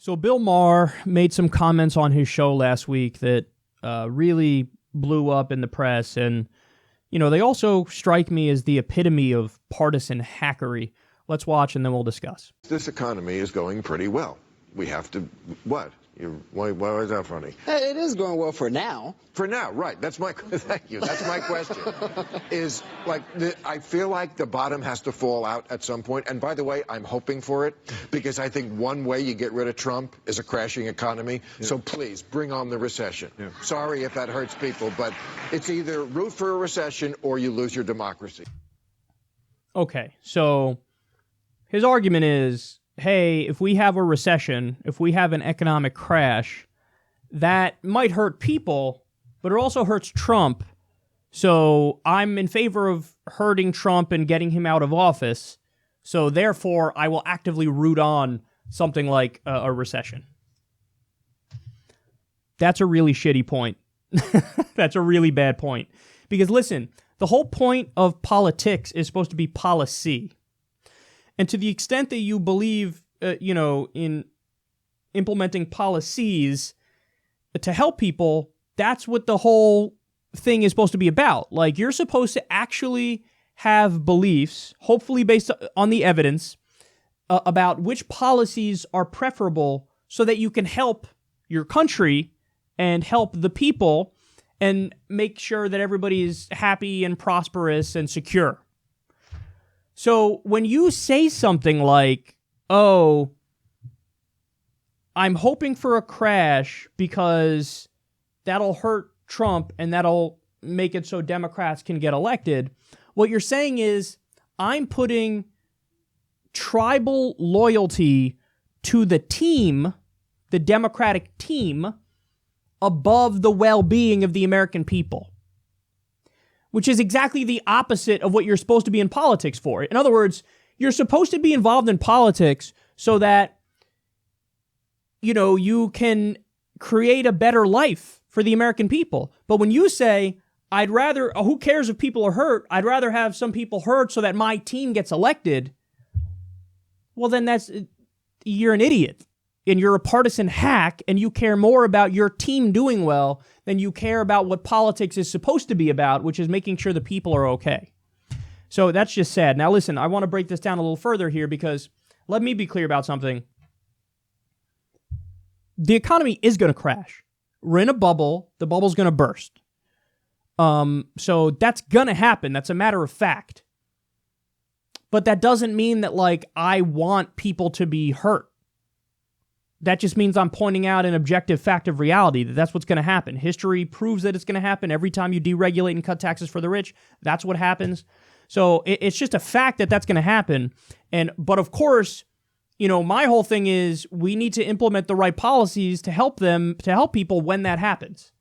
So Bill Maher made some comments on his show last week that really blew up in the press, and they also strike me as the epitome of partisan hackery. Let's watch, and then we'll discuss. This economy is going pretty well. We have to, what? Why is that funny? It is going well for now. For now, right. That's my, thank you. That's my question. I feel like the bottom has to fall out at some point. And by the way, I'm hoping for it because I think one way you get rid of Trump is a crashing economy. Yeah. So please, bring on the recession. Yeah. Sorry if that hurts people, but it's either root for a recession or you lose your democracy. Okay, so his argument is, hey, if we have a recession, if we have an economic crash, that might hurt people, but it also hurts Trump. So I'm in favor of hurting Trump and getting him out of office. So therefore, I will actively root on something like a recession. That's a really shitty point. That's a really bad point. Because listen, the whole point of politics is supposed to be policy. And to the extent that you believe, in implementing policies to help people, that's what the whole thing is supposed to be about. Like, you're supposed to actually have beliefs, hopefully based on the evidence, about which policies are preferable so that you can help your country and help the people and make sure that everybody is happy and prosperous and secure. So when you say something like, oh, I'm hoping for a crash because that'll hurt Trump and that'll make it so Democrats can get elected, what you're saying is I'm putting tribal loyalty to the team, the Democratic team, above the well-being of the American people. Which is exactly the opposite of what you're supposed to be in politics for. In other words, you're supposed to be involved in politics so that, you can create a better life for the American people. But when you say, who cares if people are hurt? I'd rather have some people hurt so that my team gets elected. Well, then you're an idiot. And you're a partisan hack, and you care more about your team doing well than you care about what politics is supposed to be about, which is making sure the people are okay. So that's just sad. Now listen, I want to break this down a little further here because let me be clear about something. The economy is going to crash. We're in a bubble. The bubble's going to burst. So that's going to happen. That's a matter of fact. But that doesn't mean that, I want people to be hurt. That just means I'm pointing out an objective fact of reality, that that's what's going to happen. History proves that it's going to happen. Every time you deregulate and cut taxes for the rich, that's what happens. So it's just a fact that that's going to happen. But of course, my whole thing is we need to implement the right policies to help people when that happens.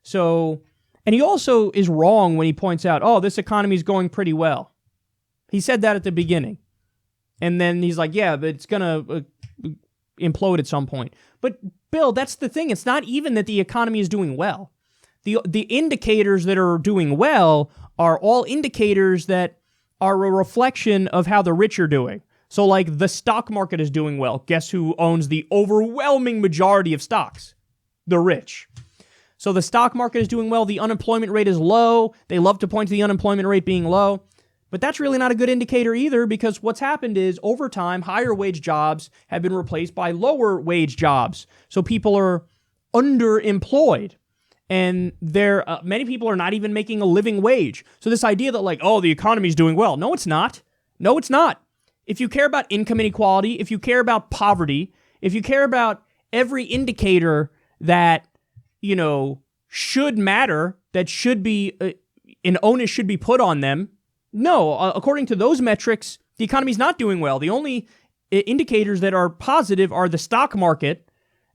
So, and he also is wrong when he points out, oh, this economy is going pretty well. He said that at the beginning. And then he's like, yeah, but it's going to implode at some point. But Bill, that's the thing. It's not even that the economy is doing well. The indicators that are doing well are all indicators that are a reflection of how the rich are doing. So the stock market is doing well. Guess who owns the overwhelming majority of stocks? The rich. So the stock market is doing well. The unemployment rate is low. They love to point to the unemployment rate being low. But that's really not a good indicator either, because what's happened is over time, higher wage jobs have been replaced by lower wage jobs. So people are underemployed, and many people are not even making a living wage. So this idea that the economy is doing well. No, it's not. No, it's not. If you care about income inequality, if you care about poverty, if you care about every indicator that, should matter, that should be, an onus should be put on them, no, according to those metrics, the economy's not doing well. The only indicators that are positive are the stock market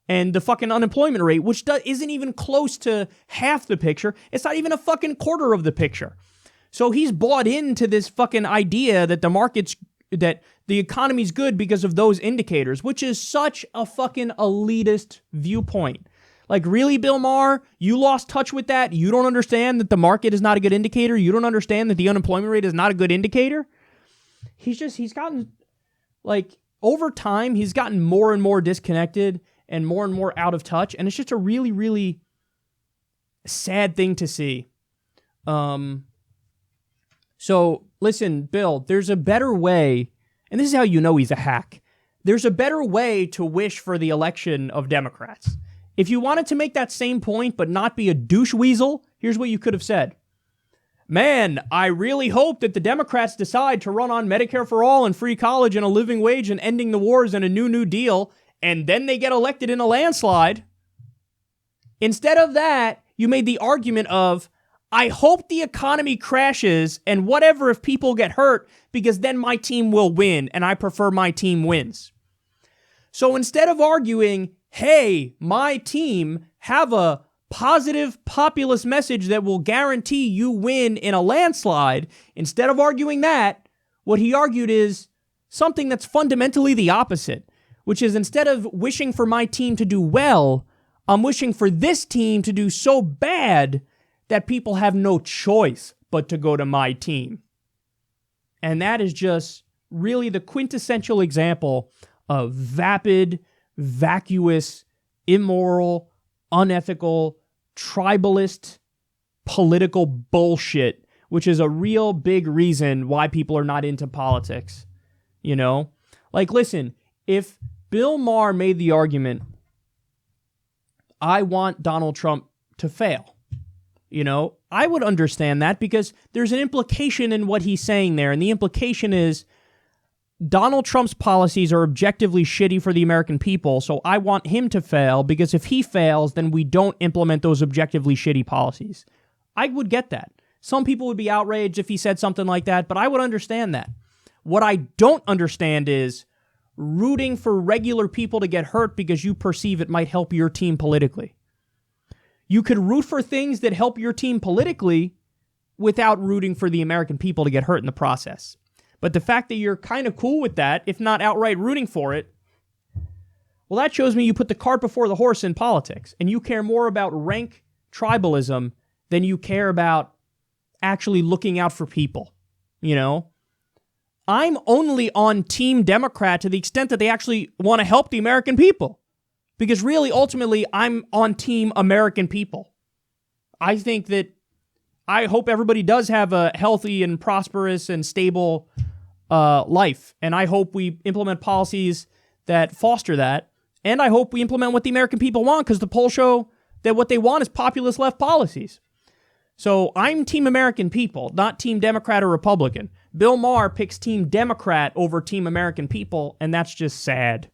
and the fucking unemployment rate, which isn't even close to half the picture. It's not even a fucking quarter of the picture. So he's bought into this fucking idea that that the economy's good because of those indicators, which is such a fucking elitist viewpoint. Really, Bill Maher, you lost touch with that? You don't understand that the market is not a good indicator? You don't understand that the unemployment rate is not a good indicator? He's gotten, over time, he's gotten more and more disconnected and more out of touch, and it's just a really, really sad thing to see. So, listen, Bill, there's a better way, and this is how you know he's a hack. There's a better way to wish for the election of Democrats. If you wanted to make that same point but not be a douche weasel, here's what you could have said. Man, I really hope that the Democrats decide to run on Medicare for all and free college and a living wage and ending the wars and a New Deal, and then they get elected in a landslide. Instead of that, you made the argument of, I hope the economy crashes and whatever if people get hurt, because then my team will win, and I prefer my team wins. So instead of arguing, hey, my team have a positive populist message that will guarantee you win in a landslide, instead of arguing that, what he argued is something that's fundamentally the opposite, which is instead of wishing for my team to do well, I'm wishing for this team to do so bad that people have no choice but to go to my team. And that is just really the quintessential example of vapid, vacuous, immoral, unethical, tribalist, political bullshit, which is a real big reason why people are not into politics. You know? Like, listen, if Bill Maher made the argument, I want Donald Trump to fail, you know, I would understand that because there's an implication in what he's saying there, and the implication is Donald Trump's policies are objectively shitty for the American people, so I want him to fail because if he fails, then we don't implement those objectively shitty policies. I would get that. Some people would be outraged if he said something like that, but I would understand that. What I don't understand is rooting for regular people to get hurt because you perceive it might help your team politically. You could root for things that help your team politically without rooting for the American people to get hurt in the process. But the fact that you're kind of cool with that, if not outright rooting for it, well, that shows me you put the cart before the horse in politics, and you care more about rank tribalism than you care about actually looking out for people, you know? I'm only on Team Democrat to the extent that they actually want to help the American people. Because really, ultimately, I'm on Team American people. I think that I hope everybody does have a healthy and prosperous and stable life. And I hope we implement policies that foster that. And I hope we implement what the American people want, because the polls show that what they want is populist left policies. So I'm Team American people, not Team Democrat or Republican. Bill Maher picks Team Democrat over Team American people, and that's just sad.